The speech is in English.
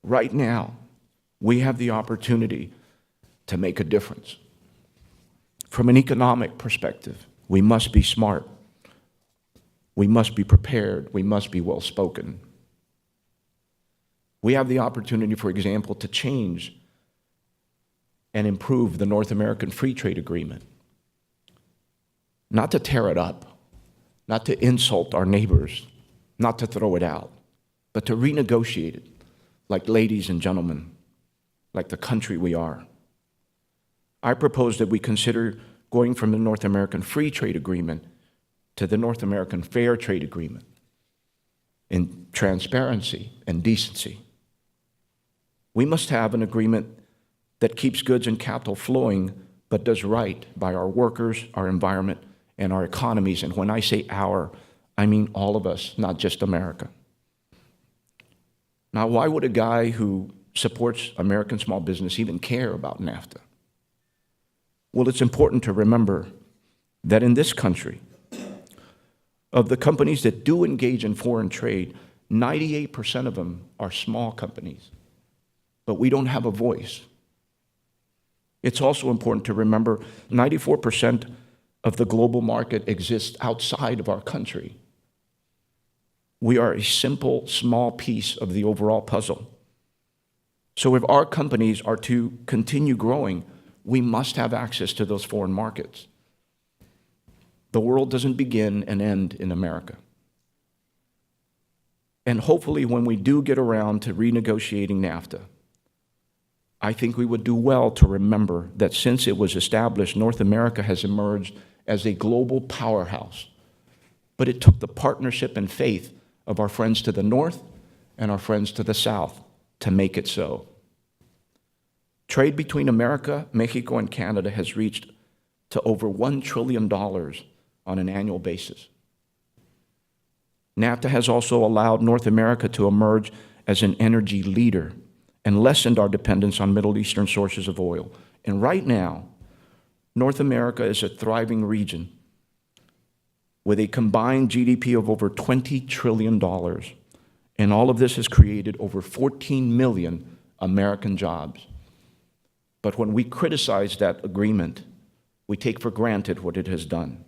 Right now, we have the opportunity to make a difference. From an economic perspective, we must be smart. We must be prepared. We must be well-spoken. We have the opportunity, for example, to change and improve the North American Free Trade Agreement. Not to tear it up, not to insult our neighbors, not to throw it out, but to renegotiate it like ladies and gentlemen, like the country we are. I propose that we consider going from the North American Free Trade Agreement to the North American Fair Trade Agreement in transparency and decency. We must have an agreement that keeps goods and capital flowing, but does right by our workers, our environment, and our economies. And when I say our, I mean all of us, not just America. Now, why would a guy who supports American small business even care about NAFTA? Well, it's important to remember that in this country, of the companies that do engage in foreign trade, 98% of them are small companies, but we don't have a voice. It's also important to remember 94% of the global market exists outside of our country. We are a simple, small piece of the overall puzzle. So if our companies are to continue growing, we must have access to those foreign markets. The world doesn't begin and end in America. And hopefully when we do get around to renegotiating NAFTA, I think we would do well to remember that since it was established, North America has emerged as a global powerhouse. But it took the partnership and faith of our friends to the north and our friends to the south to make it so. Trade between America, Mexico, and Canada has reached to over $1 trillion on an annual basis. NAFTA has also allowed North America to emerge as an energy leader and lessened our dependence on Middle Eastern sources of oil. And right now, North America is a thriving region with a combined GDP of over $20 trillion. And all of this has created over 14 million American jobs. But when we criticize that agreement, we take for granted what it has done.